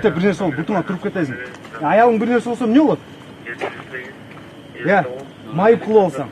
Биттеп бир нерсе болуп бутуңа туруп кетесиң. Аягың бир нерсе болсо эмне болот? Майып кылып алсаң.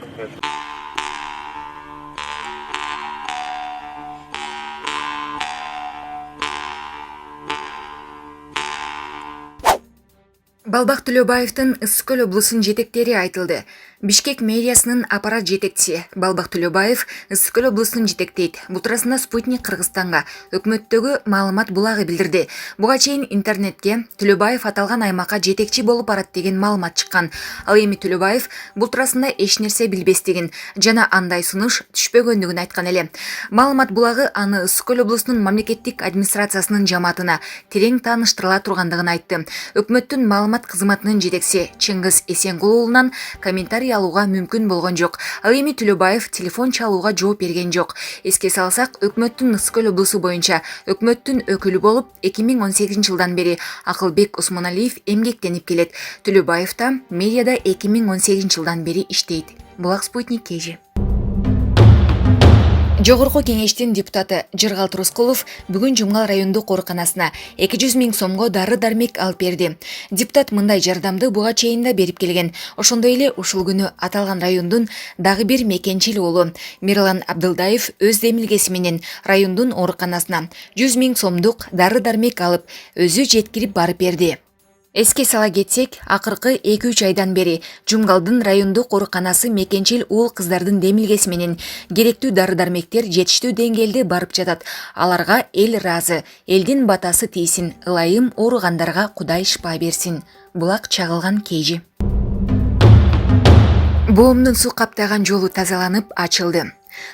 Балбак Төлөбаевдин Ысык Көл облусунун жетектери айтылды. Бишкек мэриясынын аппарат жетекчиси Балбак Төлөбаев Ысык Көл облусун жетектейт. Бул туурасында Спутник Кыргызстанга өкмөттөгү маалымат булагы билдирди. Буга чейин интернетке Төлөбаев аталган аймакка жетекчи болуп барат деген маалымат чыккан. Ал эми Төлөбаев бул туурасында эч нерсе билбестигин жана андай сунуш түшпөгөндүгүн айткан эле. Маалымат булагы аны Ысык Көл облусунун мамлекеттик администрациясынын жамаатына терең тааныштырыла тургандыгын айтты. Өкмөттүн маалымат кызматынын жетекчиси Чыңгыз Эсенкул уулунан комментарий алууга мүмкүн болгон жок. Ал эми Төлөбаев телефон чалууга жооп берген жок. Эске салсак, өкмөттүн Ысык Көл облусу боюнча өкмөттүн өкүлү болуп 2018-жылдан бери Акылбек Усмоналиев эмгектенип келет. Төлөбаев да мэрияда 2018-жылдан бери иштейт. Булак Спутник KG. Жогорку кеңештин депутаты Жыргалт Рускулов бүгүн Жумгал райондук ооруканасына 200 000 сомго дары-дармек алып берди. Депутат мындай жардамды буга чейин да берип келген. Ошондой эле ушул күнү аталган райондун дагы бир мекенчил уулу Мирлан Абдылдаев өз демилгеси менен райондун ооруканасына 100 000 сомдук дары-дармек алып, өзү жеткирип барып берди. Эске сала кетсек, акыркы 2-3 айдан бери Жумгалдын райондук ооруканасы мекенчил уул кыздардын демилгеси менен керектүү дары-дармектер жетиштүү деңгээлде барып жатат. Аларга эл ыраазы, элдин батасы тийсин, ылайым ооругандарга Кудай шыпа берсин. Булак чагылган KG. Боомдун суу каптаган жолу тазаланып ачылды.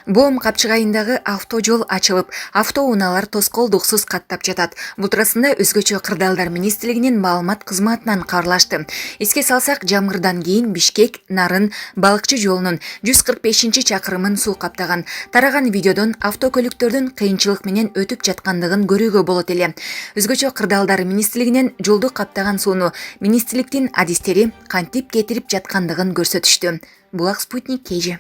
Боом капчыгайындагы автожол ачылып, автоунаалар тоскоолдуксуз каттап жатат. Бул туурасында өзгөчө кырдаалдар министрлигинин маалымат кызматынан кабарлашты. Эске салсак, жамгырдан кийин Бишкек Нарын балыкчы жолунун 145-чакырымын суу каптаган. Тараган видеодон автокөлүктөрдүн кыйынчылык менен өтүп жаткандыгын көрүүгө болот эле. Өзгөчө кырдаалдар министрлигинен жолду каптаган сууну министрликтин адистери кантип кетирип жаткандыгын көрсөтүштү. Булак Спутник KG.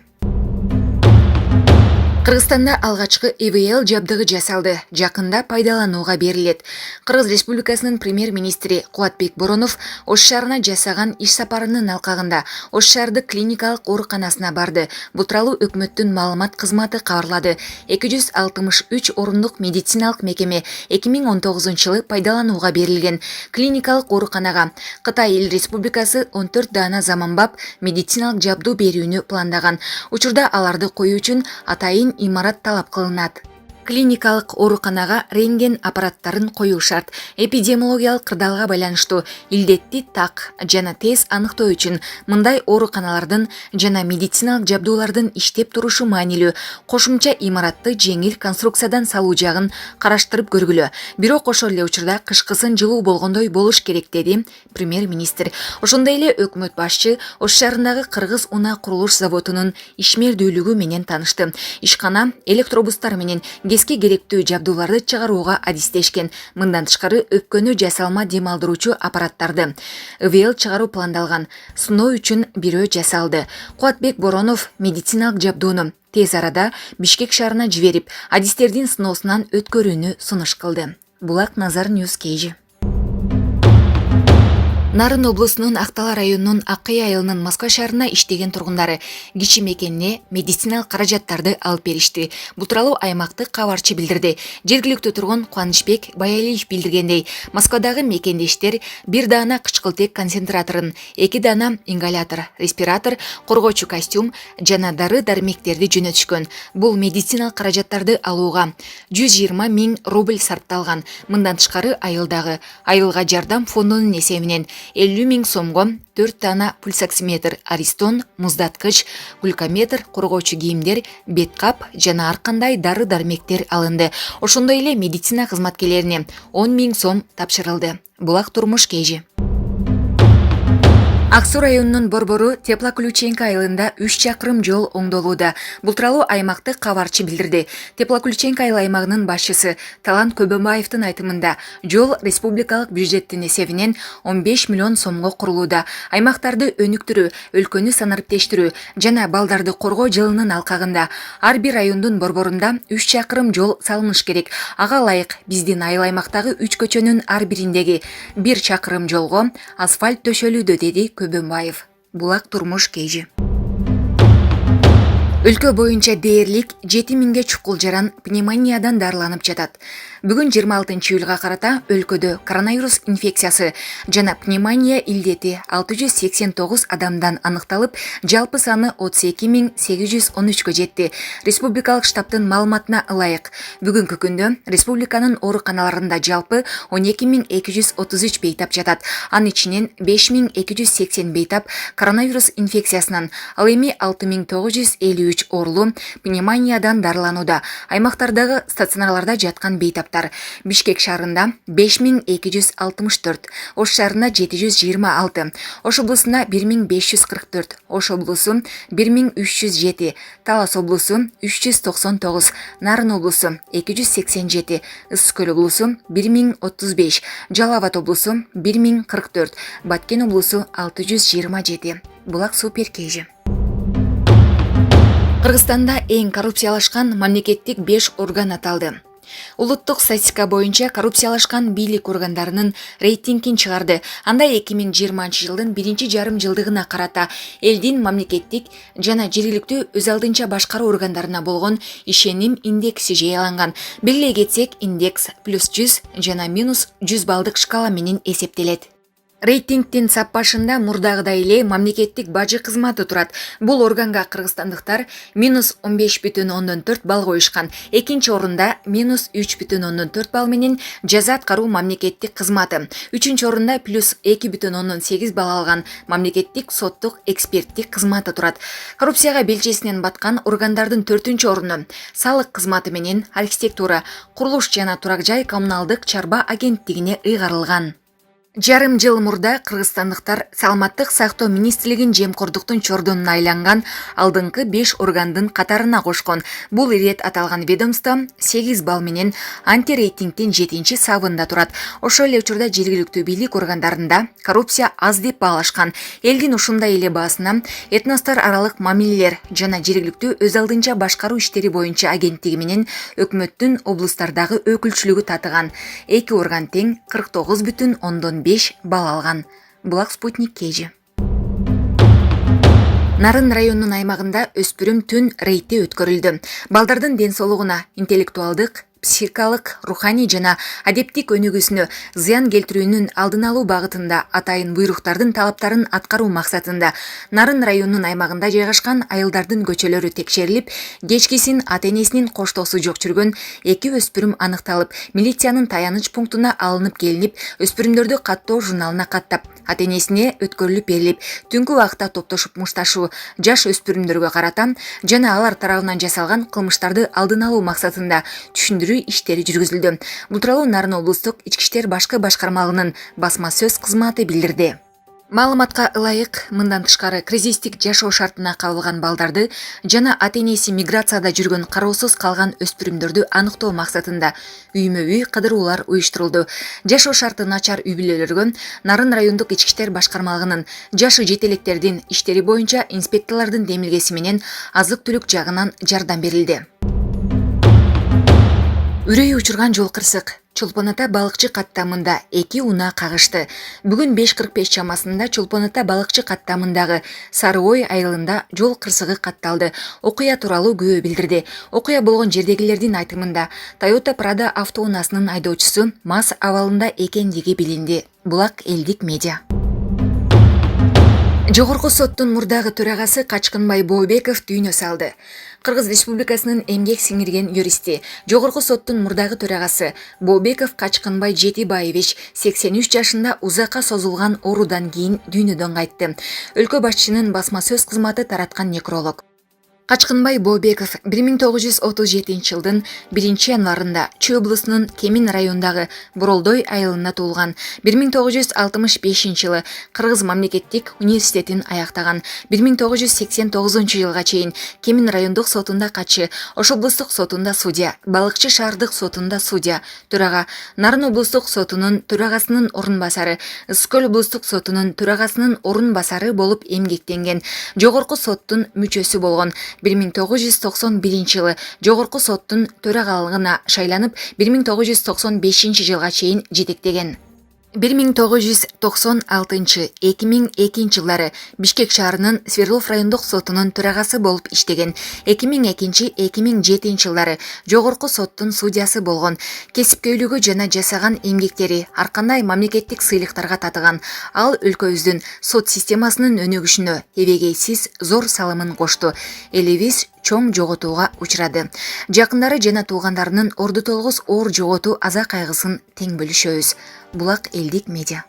Кыргызстанда алгачкы ИВЛ жабдыгы жасалды, жакында пайдаланууга берилет. Кыргыз Республикасынын премьер-министри Кубатбек Боронов Ош шаарына жасаган иш сапарынын алкагында Ош шаардык клиникалык ооруканасына барды. Бул тууралуу өкмөттүн маалымат кызматы кабарлады. 263 орундук медициналык мекеме 2019-жылы пайдаланууга берилген. Клиникалык ооруканага Кытай Эл Республикасы 14 даана заманбап медициналык жабдуу берүүнү пландаган. Учурда аларды коюу үчүн атайын имарат талап кылынат. Клиникалык ооруканага рентген аппараттарын коюу шарт. Эпидемиологиялык кырдаалга байланыштуу илдетти так жана тез аныктоо үчүн мындай ооруканалардын жана медициналык жабдуулардын иштеп турушу маанилүү. Кошумча имаратты жеңил конструкциядан салуу жагын караштырып көргүлө. Бирок ошол эле учурда кышкысын жылуу болгондой болуш керек, деди премьер-министр. Ошондой эле өкмөт башчы Ош шаарындагы Кыргыз унаа курулуш заводунун ишмердүүлүгү менен таанышты. Ишкана электробустар менен эски керектүү жабдууларды чыгарууга адистешкен. Мындан тышкары өпкөнү жасалма дем алдыруучу аппараттарды ИВЛ чыгаруу пландалган. Сыноо үчүн бирөө жасалды. Кубатбек Боронов медициналык жабдууну тез арада Бишкек шаарына жиберип, адистердин сыноосунан өткөрүүнү сунуш кылды. Булак Назар Ньюс KG. Нарын облусунун Актала районунун Аккай айылынын Москва шаарына иштеген тургундары кичи мекенине медициналык каражаттарды алып беришти. Бул тууралуу аймактык кабарчы билдирди. Жергиликтүү тургун Кубанычбек Баялиев билдиргендей, Москвадагы мекендештер 1 даана кычкылтек концентраторун, 2 даана ингалятор, респиратор, коргоочу костюм жана дары-дармектерди жөнөтүшкөн. Бул медициналык каражаттарды алууга 120 000 рубль сарпталган. Мындан тышкары айылга жардам фондунун эсебинен 50 000 сомго 4 даана пульсоксиметр, аристон, муздаткыч, глюкометр, коргоочу кийимдер, беткап жана ар кандай дары-дармектер алынды. Ошондой эле медицина кызматкерлерине 10 000 сом тапшырылды. Булак Турмуш KG. ак суу районунун борбору Теплоключенко айылында 3 чакырым жол оңдолууда. Бул тууралуу аймактык кабарчы билдирди. Теплоключенко айыл аймагынын башчысы Талант Көбөмбаевдин айтымында, жол республикалык бюджеттин эсебинен 15 миллион сомго курулууда. Аймактарды өнүктүрүү, өлкөнү санариптештирүү жана балдарды коргоо жылынын алкагында ар бир райондун борборунда 3 чакырым жол салыныш керек. Ага ылайык биздин айыл аймактагы 3 көчөнүн ар бириндеги 1 чакырым жолго асфальт төшөлүүдө, деди Көбөмбаев. Булак турмуш KG. Өлкө боюнча дээрлик 7000ге чукул жаран пневмониядан дарыланып жатат. Бүгүн 26 июлга карата өлкөдө коронавирус инфекциясы жана пневмония илдети 689 адамдан аныкталып, жалпы саны 32813кө жетти. Республикалык штабтын маалыматына ылайык, бүгүнкү күндө республиканын ооруканаларында жалпы 12233 бейтап жатат. Анын ичинен 5280 бейтап коронавирус инфекциясынан, ал эми 6953 оорулуу пневмониядан дарыланууда. Аймактардагы стационарларда жаткан бейтаптар: Бишкек шаарында 5264, Ош шаарында 726, Ош облусунда 1544, Ош облусу 1307, Талас облусу 399, Нарын облусу 287, Ысык Көл облусу 1035, Жалал Абад облусу 1044, Баткен облусу 627. Булак Супер KG. Кыргызстанда эң коррупциялашкан мамлекеттик 5 орган аталды. Улуттук статистика боюнча коррупциялашкан бийлик органдарынын рейтингин чыгарды. Анда 2020 жылдын 1-жарым жылдыгына карата элдин мамлекеттик жана жергиликтүү өз алдынча башкаруу органдарына болгон ишеним индекси жыяланган. Белгилей кетсек, индекс +100 жана -100 балдык шкала менен эсептелет. Рейтингтин сап башында мурдагыдай эле мамлекеттик бажы кызматы турат. Бул органга кыргызстандыктар -15,4 балл коюшкан. Экинчи орунда -3,4 балл менен жаза аткаруу мамлекеттик кызматы. Үчүнчү орунда +2,8 балл алган мамлекеттик соттук эксперттик кызматы турат. Коррупцияга белчесинен баткан органдардын 4-чү оруну салык кызматы менен архитектура, курулуш жана турак жай коммуналдык чарба агенттигине ыйгарылган. Жарым жыл мурда кыргызстандыктар саламаттык сактоо министрлигин жемкордуктун чордонуна айланган алдыңкы 5 органдын катарына кошкон. Бул ирет аталган ведомство 8 балл менен антирейтингдин 7-чи сабында турат. Ошол эле учурда жергиликтүү бийлик органдарында коррупция аз деп баалашкан. Элдин ушундай эле баасына этностор аралык мамилелер жана жергиликтүү өз алдынча башкаруу иштери боюнча агенттиги менен өкмөттүн облустардагы өкүлчүлүгү татыган. Эки орган тең 49,5 балл алган. Булак Спутник KG. Нарын районунун аймагында өспүрүм түн рейти өткөрүлдү. Балдардын ден соолугуна, интеллектуалдык, психикалык, руханий жана адептик өнүгүүсүнө зыян келтирүүнүн алдын алуу багытында атайын буйруктардын талаптарын аткаруу максатында Нарын районунун аймагында жайгашкан айылдардын көчөлөрү текшерилип, кечкисин ата-энесинин коштоосу жок жүргөн 2 өспүрүм аныкталып, милициянын таяныч пунктуна алынып келинип, өспүрүмдөрдү каттоо журналына каттап, ата-энесине өткөрүлүп берилип, түнкү убакта топтошуп мушташуу, жаш өспүрүмдөргө карата жана алар тарабынан жасалган кылмыштарды алдын алуу максатында түшүндүрүү иштери жүргүзүлдү. Бул тууралуу Нарын облустук Ички иштер башкы башкармалыгынын басма сөз кызматы билдирди. Маалыматка ылайык, мындан тышкары кризистик жашоо шартына кабылган балдарды жана ата-энеси миграцияда жүргөн кароосуз калган өспүрүмдөрдү аныктоо максатында үймө-үй кыдыруулар уюштурулду. Жашоо шарты начар үй бүлөлөргө Нарын райондук Ички иштер башкармалыгынын жашы жете электердин иштери боюнча инспекторлордун демилгеси менен азык-түлүк жагынан жардам берилди. Үрөй учурган жол кырсык. Чолпон ата балыкчы каттамында 2 унаа кагышты. Бүгүн 5:45 чамасында Чолпон ата балыкчы каттамындагы Сары Ой айылында жол кырсыгы катталды. Окуя тууралуу күбө билдирди. Окуя болгон жердегилердин айтымында Toyota Prado автоунаасынын айдоочусу мас абалында экендиги билинди. Булак элдик медиа. Жогорку соттун мурдагы төрагасы Качкынбай Бообеков дүйнө салды. Кыргыз Республикасынын эмгек сиңирген юристи, Жогорку соттун мурдагы төрагасы Бообеков Качкынбай Жетибаевич 83 жашында узакка созулган оорудан кийин дүйнөдөн кайтты. Өлкө башчынын басма сөз кызматы тараткан некролог. Качкынбай Бообеков 1937 жылдын 1-январында Чүй облусунун Кемин районундагы Боролдой айылында туулган. 1965 жылы Кыргыз мамлекеттик университетин аяктаган. 1989 жылга чейин Кемин райондук сотунда катчы, Ош облустук сотунда судья, Балыкчы шаардык сотунда судья, төрага, Нарын облустук сотунун төрагасынын орун басары, Ыскөл облустук сотунун төрагасынын орун басары болуп эмгектенген. Жогорку соттун мүчөсү болгон. 1991 жылы Жогорку соттун төрагалыгына шайланып, 1995 жылга чейин жетектеген. 1996-2002 жылдары Бишкек шаарынын Свердлов райондук сотунун төрагасы болуп иштеген. 2002-2007 жылдары Жогорку соттун судьясы болгон. Кесипкөйлүгү жана жасаган эмгектери ар кандай мамлекеттик сыйлыктарга татыган. Ал өлкөбүздүн сот системасынын өнүгүшүнө эбегейсиз зор салымын кошту. Элибиз чоң жоготууга учурады. Жакындары жана туугандарынын орду толгус оор жоготуу аза кайгысын тең бөлүшөбүз. Булак элдик медиа.